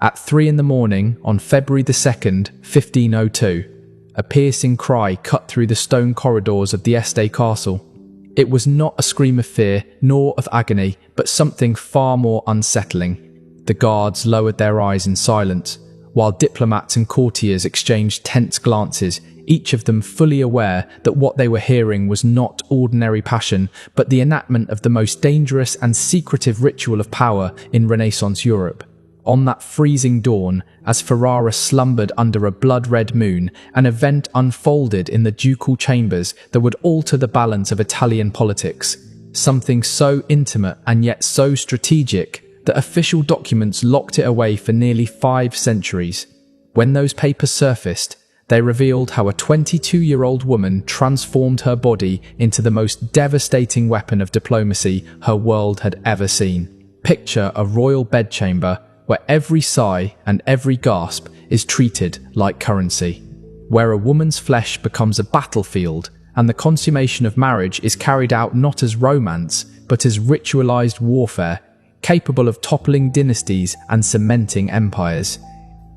At 3 in the morning on February the 2nd, 1502, a piercing cry cut through the stone corridors of the Este castle. It was not a scream of fear nor of agony, but something far more unsettling. The guards lowered their eyes in silence, while diplomats and courtiers exchanged tense glances, each of them fully aware that what they were hearing was not ordinary passion, but the enactment of the most dangerous and secretive ritual of power in Renaissance Europe. On that freezing dawn, as Ferrara slumbered under a blood-red moon, an event unfolded in the ducal chambers that would alter the balance of Italian politics. Something so intimate and yet so strategic that official documents locked it away for nearly 5 centuries. When those papers surfaced, they revealed how a 22-year-old woman transformed her body into the most devastating weapon of diplomacy her world had ever seen. Picture a royal bedchamber where every sigh and every gasp is treated like currency, where a woman's flesh becomes a battlefield and the consummation of marriage is carried out not as romance, but as ritualized warfare, capable of toppling dynasties and cementing empires.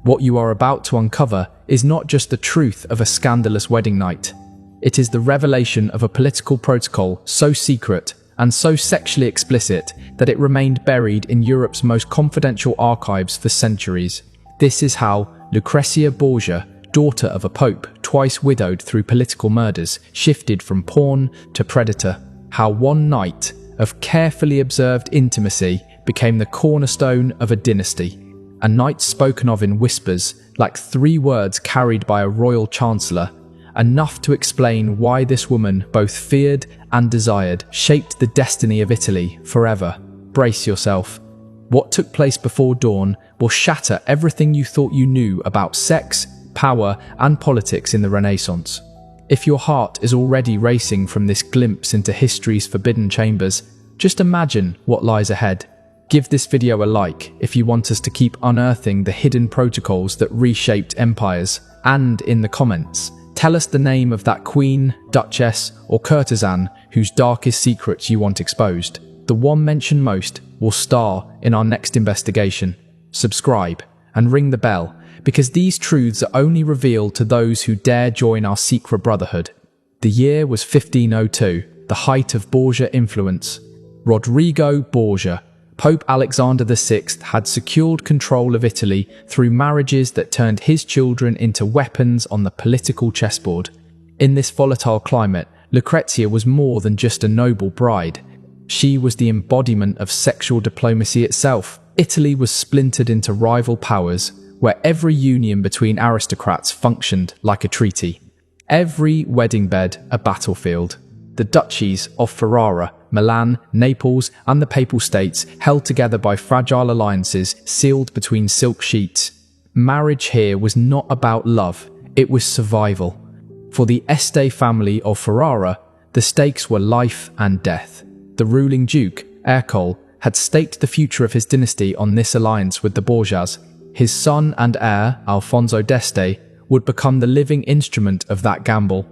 What you are about to uncover is not just the truth of a scandalous wedding night. It is the revelation of a political protocol so secret and so sexually explicit that it remained buried in Europe's most confidential archives for centuries. This is how Lucrezia Borgia, daughter of a pope, twice widowed through political murders, shifted from pawn to predator. How one night of carefully observed intimacy became the cornerstone of a dynasty. A night spoken of in whispers, like 3 words carried by a royal chancellor, enough to explain why this woman, both feared and desired, shaped the destiny of Italy forever. Brace yourself. What took place before dawn will shatter everything you thought you knew about sex, power, and politics in the Renaissance. If your heart is already racing from this glimpse into history's forbidden chambers, just imagine what lies ahead. Give this video a like if you want us to keep unearthing the hidden protocols that reshaped empires, and in the comments, tell us the name of that queen, duchess, or courtesan whose darkest secrets you want exposed. The one mentioned most will star in our next investigation. Subscribe and ring the bell, because these truths are only revealed to those who dare join our secret brotherhood. The year was 1502, the height of Borgia influence. Rodrigo Borgia, Pope Alexander VI, had secured control of Italy through marriages that turned his children into weapons on the political chessboard. In this volatile climate, Lucrezia was more than just a noble bride. She was the embodiment of sexual diplomacy itself. Italy was splintered into rival powers, where every union between aristocrats functioned like a treaty. Every wedding bed a battlefield. The duchies of Ferrara, Milan, Naples, and the Papal States held together by fragile alliances sealed between silk sheets. Marriage here was not about love, it was survival. For the Este family of Ferrara, the stakes were life and death. The ruling duke, Ercole, had staked the future of his dynasty on this alliance with the Borgias. His son and heir, Alfonso d'Este, would become the living instrument of that gamble.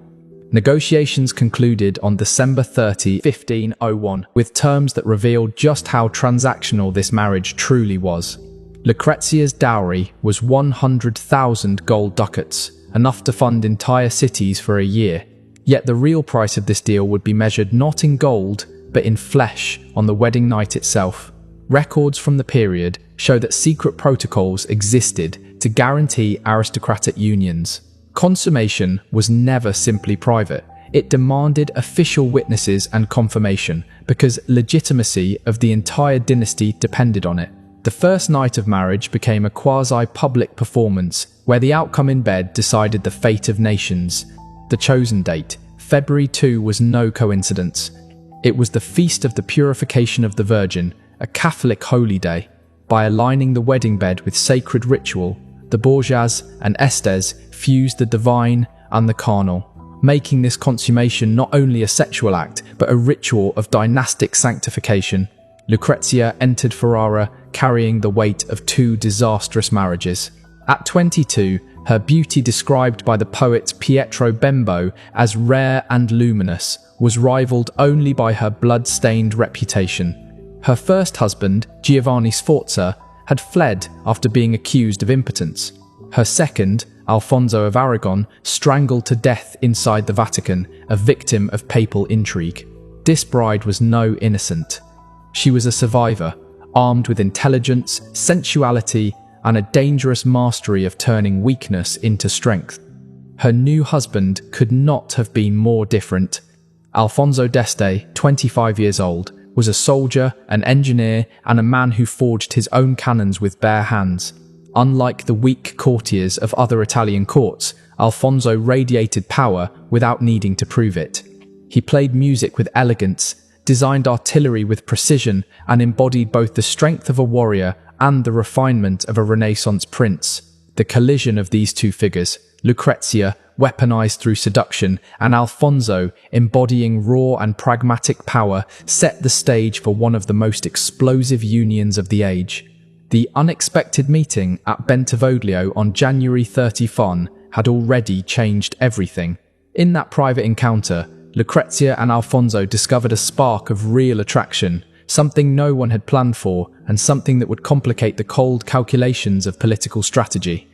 Negotiations concluded on December 30, 1501, with terms that revealed just how transactional this marriage truly was. Lucrezia's dowry was 100,000 gold ducats, enough to fund entire cities for a year. Yet the real price of this deal would be measured not in gold, but in flesh on the wedding night itself. Records from the period show that secret protocols existed to guarantee aristocratic unions. Consummation was never simply private. It demanded official witnesses and confirmation, because legitimacy of the entire dynasty depended on it. The first night of marriage became a quasi-public performance, where the outcome in bed decided the fate of nations. The chosen date, February 2, was no coincidence. It was the feast of the purification of the Virgin, a Catholic holy day. By aligning the wedding bed with sacred ritual, the Borgias and Estes fused the divine and the carnal, making this consummation not only a sexual act, but a ritual of dynastic sanctification. Lucrezia entered Ferrara carrying the weight of 2 disastrous marriages. At 22, her beauty, described by the poet Pietro Bembo as rare and luminous, was rivaled only by her blood-stained reputation. Her first husband, Giovanni Sforza, had fled after being accused of impotence. Her second, Alfonso of Aragon, strangled to death inside the Vatican, a victim of papal intrigue. This bride was no innocent. She was a survivor, armed with intelligence, sensuality, and a dangerous mastery of turning weakness into strength. Her new husband could not have been more different. Alfonso d'Este, 25 years old, was a soldier, an engineer, and a man who forged his own cannons with bare hands. Unlike the weak courtiers of other Italian courts, Alfonso radiated power without needing to prove it. He played music with elegance, designed artillery with precision, and embodied both the strength of a warrior and the refinement of a Renaissance prince. The collision of these two figures, Lucrezia, weaponized through seduction, and Alfonso, embodying raw and pragmatic power, set the stage for one of the most explosive unions of the age. The unexpected meeting at Bentivoglio on January 31 had already changed everything. In that private encounter, Lucrezia and Alfonso discovered a spark of real attraction, something no one had planned for, and something that would complicate the cold calculations of political strategy.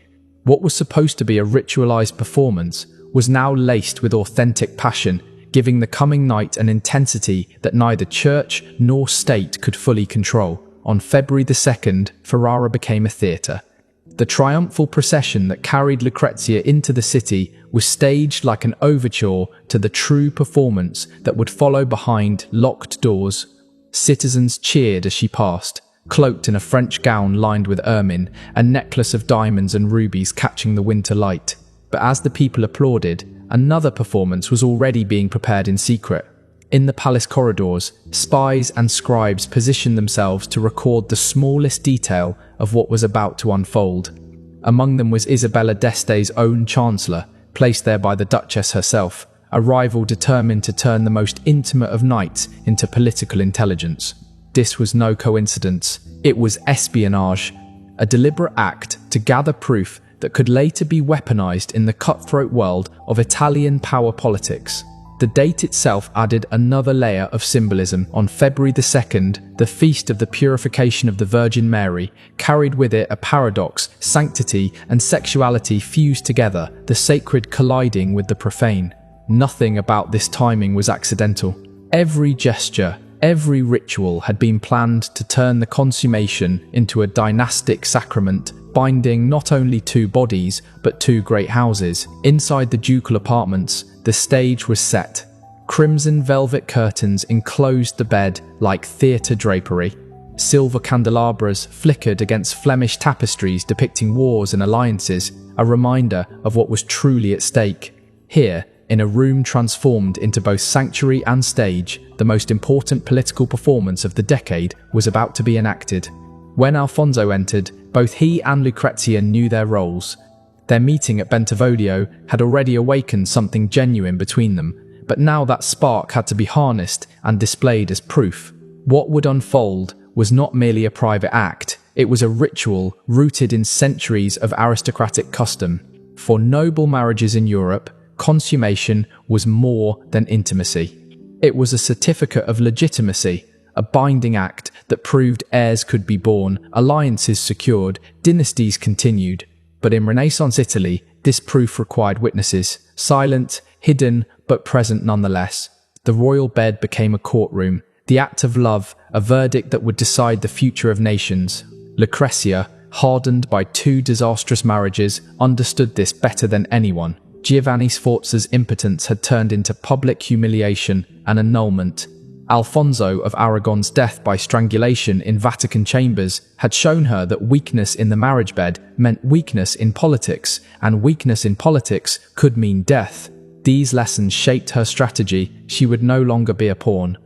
What was supposed to be a ritualized performance was now laced with authentic passion, giving the coming night an intensity that neither church nor state could fully control. On February 2nd, Ferrara became a theatre. The triumphal procession that carried Lucrezia into the city was staged like an overture to the true performance that would follow behind locked doors. Citizens cheered as she passed, cloaked in a French gown lined with ermine, a necklace of diamonds and rubies catching the winter light. But as the people applauded, another performance was already being prepared in secret. In the palace corridors, spies and scribes positioned themselves to record the smallest detail of what was about to unfold. Among them was Isabella d'Este's own chancellor, placed there by the Duchess herself, a rival determined to turn the most intimate of knights into political intelligence. This was no coincidence. It was espionage, a deliberate act to gather proof that could later be weaponized in the cutthroat world of Italian power politics. The date itself added another layer of symbolism. On February 2nd, the feast of the purification of the Virgin Mary carried with it a paradox: sanctity and sexuality fused together, the sacred colliding with the profane. Nothing about this timing was accidental. Every gesture, every ritual had been planned to turn the consummation into a dynastic sacrament, binding not only two bodies, but two great houses. Inside the ducal apartments, the stage was set. Crimson velvet curtains enclosed the bed like theatre drapery. Silver candelabras flickered against Flemish tapestries depicting wars and alliances, a reminder of what was truly at stake. Here, in a room transformed into both sanctuary and stage, the most important political performance of the decade was about to be enacted. When Alfonso entered, both he and Lucrezia knew their roles. Their meeting at Bentivoglio had already awakened something genuine between them, but now that spark had to be harnessed and displayed as proof. What would unfold was not merely a private act, it was a ritual rooted in centuries of aristocratic custom. For noble marriages in Europe, consummation was more than intimacy. It was a certificate of legitimacy, a binding act that proved heirs could be born, alliances secured, dynasties continued. But in Renaissance Italy, this proof required witnesses, silent, hidden, but present nonetheless. The royal bed became a courtroom, the act of love, a verdict that would decide the future of nations. Lucrezia, hardened by two disastrous marriages, understood this better than anyone. Giovanni Sforza's impotence had turned into public humiliation and annulment. Alfonso of Aragon's death by strangulation in Vatican chambers had shown her that weakness in the marriage bed meant weakness in politics, and weakness in politics could mean death. These lessons shaped her strategy. She would no longer be a pawn.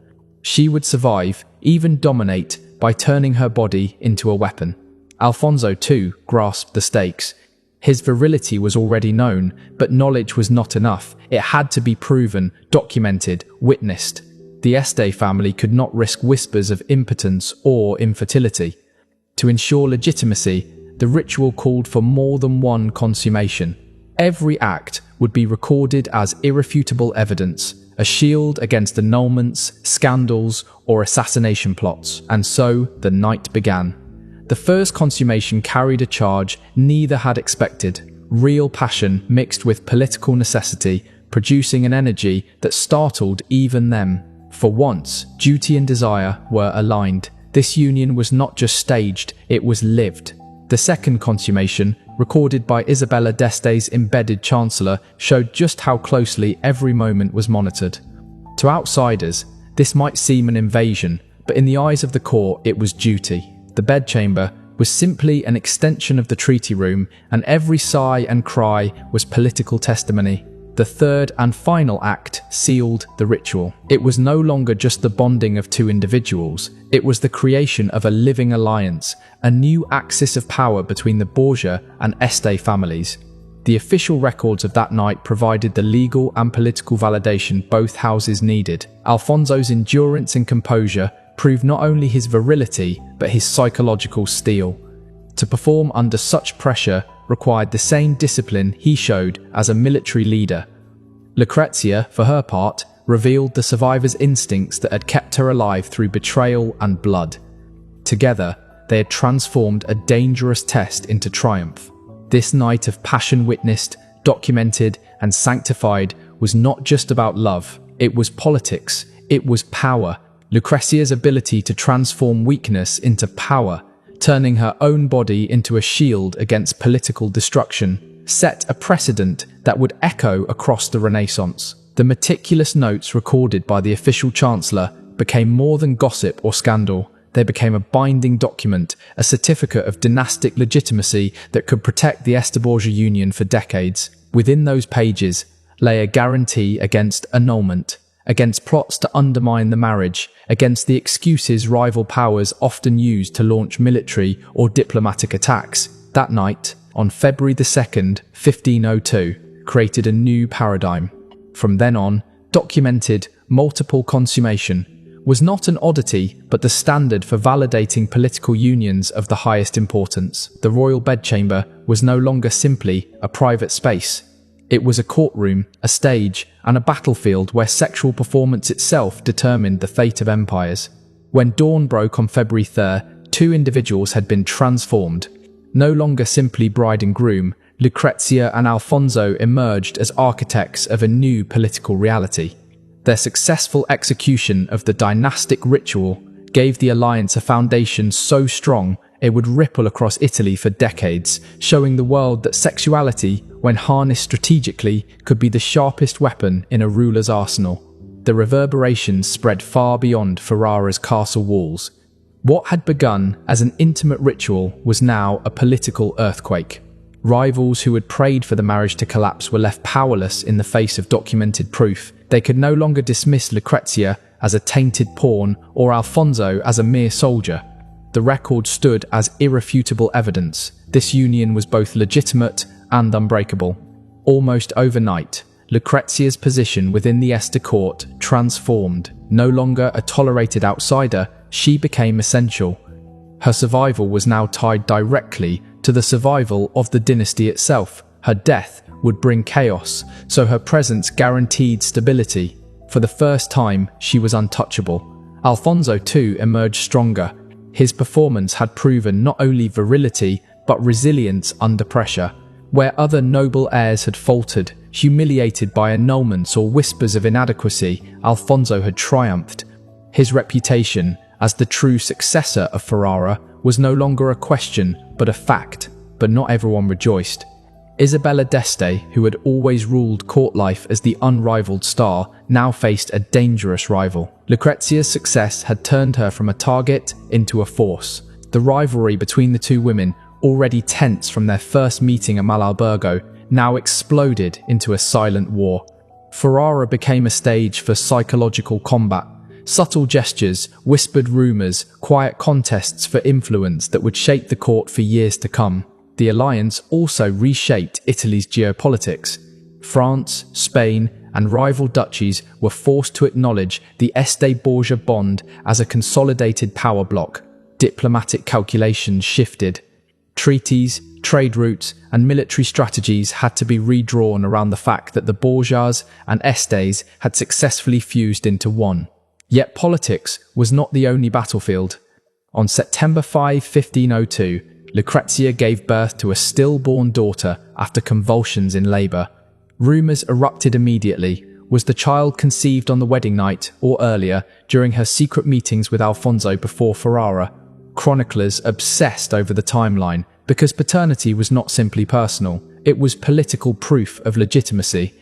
She would survive, even dominate, by turning her body into a weapon. Alfonso, too, grasped the stakes. His virility was already known, but knowledge was not enough. It had to be proven, documented, witnessed. The Este family could not risk whispers of impotence or infertility. To ensure legitimacy, the ritual called for more than one consummation. Every act would be recorded as irrefutable evidence, a shield against annulments, scandals, or assassination plots. And so the night began. The first consummation carried a charge neither had expected: real passion mixed with political necessity, producing an energy that startled even them. For once, duty and desire were aligned. This union was not just staged, it was lived. The second consummation, recorded by Isabella d'Este's embedded chancellor, showed just how closely every moment was monitored. To outsiders, this might seem an invasion, but in the eyes of the court, it was duty. The bedchamber was simply an extension of the treaty room, and every sigh and cry was political testimony. The third and final act sealed the ritual. It was no longer just the bonding of two individuals, it was the creation of a living alliance, a new axis of power between the Borgia and Este families. The official records of that night provided the legal and political validation both houses needed. Alfonso's endurance and composure proved not only his virility, but his psychological steel. To perform under such pressure required the same discipline he showed as a military leader. Lucrezia, for her part, revealed the survivor's instincts that had kept her alive through betrayal and blood. Together, they had transformed a dangerous test into triumph. This night of passion witnessed, documented, and sanctified was not just about love. It was politics. It was power. Lucrezia's ability to transform weakness into power, turning her own body into a shield against political destruction, set a precedent that would echo across the Renaissance. The meticulous notes recorded by the official chancellor became more than gossip or scandal. They became a binding document, a certificate of dynastic legitimacy that could protect the Este Borgia union for decades. Within those pages lay a guarantee against annulment, against plots to undermine the marriage, against the excuses rival powers often used to launch military or diplomatic attacks. That night, on February 2nd, 1502, created a new paradigm. From then on, documented multiple consummation was not an oddity, but the standard for validating political unions of the highest importance. The royal bedchamber was no longer simply a private space. It was a courtroom, a stage, and a battlefield where sexual performance itself determined the fate of empires. When dawn broke on February 3rd, two individuals had been transformed. No longer simply bride and groom, Lucrezia and Alfonso emerged as architects of a new political reality. Their successful execution of the dynastic ritual gave the alliance a foundation so strong it would ripple across Italy for decades, showing the world that sexuality, when harnessed strategically, could be the sharpest weapon in a ruler's arsenal. The reverberations spread far beyond Ferrara's castle walls. What had begun as an intimate ritual was now a political earthquake. Rivals who had prayed for the marriage to collapse were left powerless in the face of documented proof. They could no longer dismiss Lucrezia as a tainted pawn or Alfonso as a mere soldier. The record stood as irrefutable evidence. This union was both legitimate and unbreakable. Almost overnight, Lucrezia's position within the Este court transformed. No longer a tolerated outsider, she became essential. Her survival was now tied directly to the survival of the dynasty itself. Her death would bring chaos, so her presence guaranteed stability. For the first time, she was untouchable. Alfonso too emerged stronger. His performance had proven not only virility, but resilience under pressure. Where other noble heirs had faltered, humiliated by annulments or whispers of inadequacy, Alfonso had triumphed. His reputation as the true successor of Ferrara was no longer a question, but a fact. But not everyone rejoiced. Isabella d'Este, who had always ruled court life as the unrivaled star, now faced a dangerous rival. Lucrezia's success had turned her from a target into a force. The rivalry between the two women, already tense from their first meeting at Malalbergo, now exploded into a silent war. Ferrara became a stage for psychological combat. Subtle gestures, whispered rumours, quiet contests for influence that would shape the court for years to come. The alliance also reshaped Italy's geopolitics. France, Spain, and rival duchies were forced to acknowledge the Este Borgia bond as a consolidated power bloc. Diplomatic calculations shifted. Treaties, trade routes, and military strategies had to be redrawn around the fact that the Borgias and Estes had successfully fused into one. Yet politics was not the only battlefield. On September 5, 1502, Lucrezia gave birth to a stillborn daughter after convulsions in labour. Rumours erupted immediately. Was the child conceived on the wedding night or earlier, during her secret meetings with Alfonso before Ferrara? Chroniclers obsessed over the timeline because paternity was not simply personal, it was political proof of legitimacy.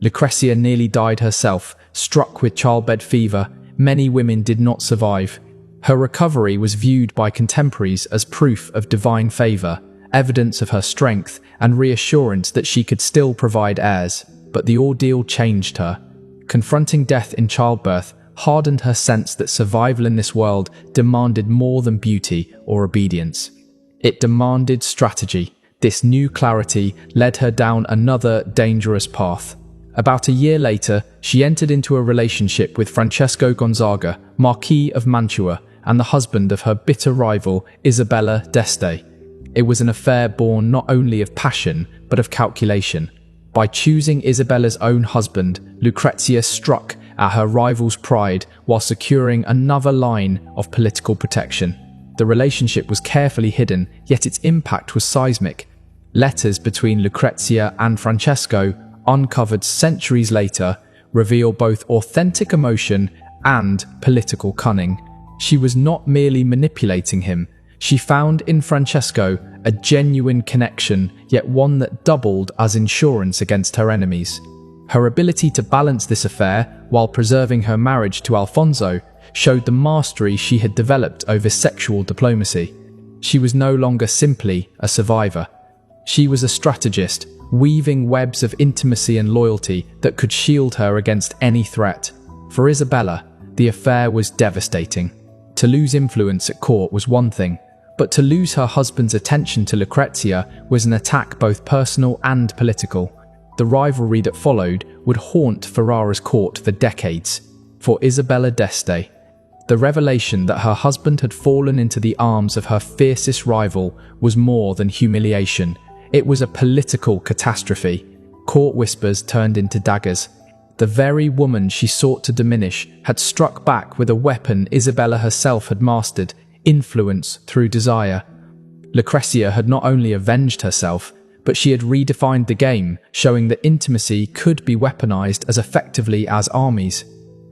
Lucrezia nearly died herself, struck with childbed fever. Many women did not survive. Her recovery was viewed by contemporaries as proof of divine favour, evidence of her strength, and reassurance that she could still provide heirs. But the ordeal changed her. Confronting death in childbirth hardened her sense that survival in this world demanded more than beauty or obedience. It demanded strategy. This new clarity led her down another dangerous path. About a year later, she entered into a relationship with Francesco Gonzaga, Marquis of Mantua, and the husband of her bitter rival, Isabella d'Este. It was an affair born not only of passion, but of calculation. By choosing Isabella's own husband, Lucrezia struck at her rival's pride while securing another line of political protection. The relationship was carefully hidden, yet its impact was seismic. Letters between Lucrezia and Francesco, uncovered centuries later, reveal both authentic emotion and political cunning. She was not merely manipulating him. She found in Francesco a genuine connection, yet one that doubled as insurance against her enemies. Her ability to balance this affair while preserving her marriage to Alfonso showed the mastery she had developed over sexual diplomacy. She was no longer simply a survivor. She was a strategist, weaving webs of intimacy and loyalty that could shield her against any threat. For Isabella, the affair was devastating. To lose influence at court was one thing, but to lose her husband's attention to Lucrezia was an attack both personal and political. The rivalry that followed would haunt Ferrara's court for decades. For Isabella d'Este, the revelation that her husband had fallen into the arms of her fiercest rival was more than humiliation. It was a political catastrophe. Court whispers turned into daggers. The very woman she sought to diminish had struck back with a weapon Isabella herself had mastered: influence through desire. Lucrezia had not only avenged herself, but she had redefined the game, showing that intimacy could be weaponized as effectively as armies.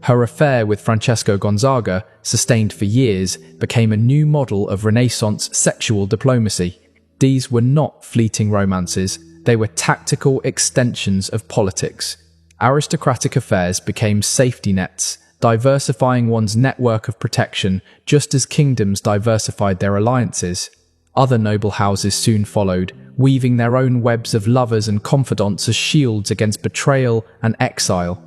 Her affair with Francesco Gonzaga, sustained for years, became a new model of Renaissance sexual diplomacy. These were not fleeting romances, they were tactical extensions of politics. Aristocratic affairs became safety nets, diversifying one's network of protection just as kingdoms diversified their alliances. Other noble houses soon followed, weaving their own webs of lovers and confidants as shields against betrayal and exile.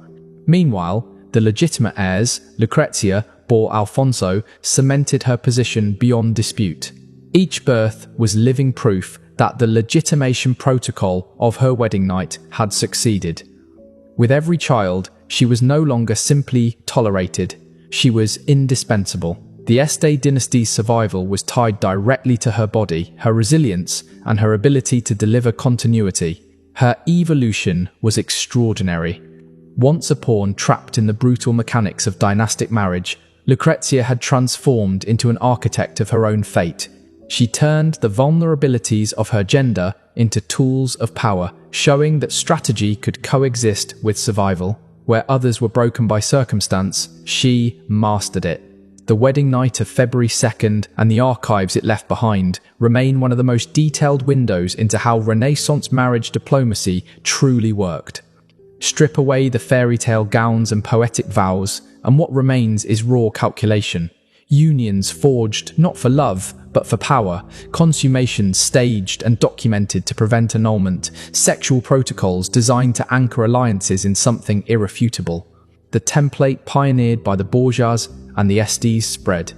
Meanwhile, the legitimate heirs, Lucrezia bore Alfonso, cemented her position beyond dispute. Each birth was living proof that the legitimation protocol of her wedding night had succeeded. With every child, she was no longer simply tolerated, she was indispensable. The Este dynasty's survival was tied directly to her body, her resilience, and her ability to deliver continuity. Her evolution was extraordinary. Once a pawn trapped in the brutal mechanics of dynastic marriage, Lucrezia had transformed into an architect of her own fate. She turned the vulnerabilities of her gender into tools of power, showing that strategy could coexist with survival. Where others were broken by circumstance, she mastered it. The wedding night of February 2nd and the archives it left behind remain one of the most detailed windows into how Renaissance marriage diplomacy truly worked. Strip away the fairy tale gowns and poetic vows, and what remains is raw calculation. Unions forged not for love, but for power, consummations staged and documented to prevent annulment, sexual protocols designed to anchor alliances in something irrefutable. The template pioneered by the Borgias and the Estes spread.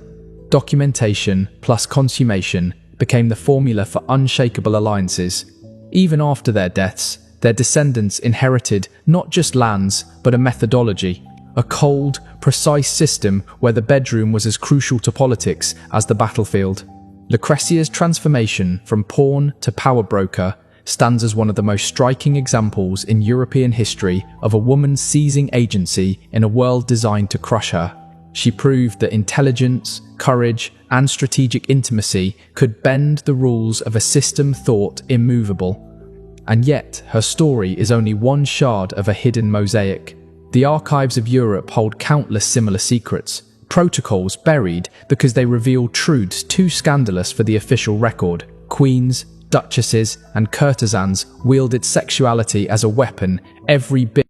Documentation plus consummation became the formula for unshakable alliances. Even after their deaths, their descendants inherited not just lands, but a methodology, a cold, precise system where the bedroom was as crucial to politics as the battlefield. Lucrezia's transformation from pawn to power broker stands as one of the most striking examples in European history of a woman seizing agency in a world designed to crush her. She proved that intelligence, courage, and strategic intimacy could bend the rules of a system thought immovable. And yet, her story is only one shard of a hidden mosaic. The archives of Europe hold countless similar secrets, protocols buried because they reveal truths too scandalous for the official record. Queens, duchesses, and courtesans wielded sexuality as a weapon, every bit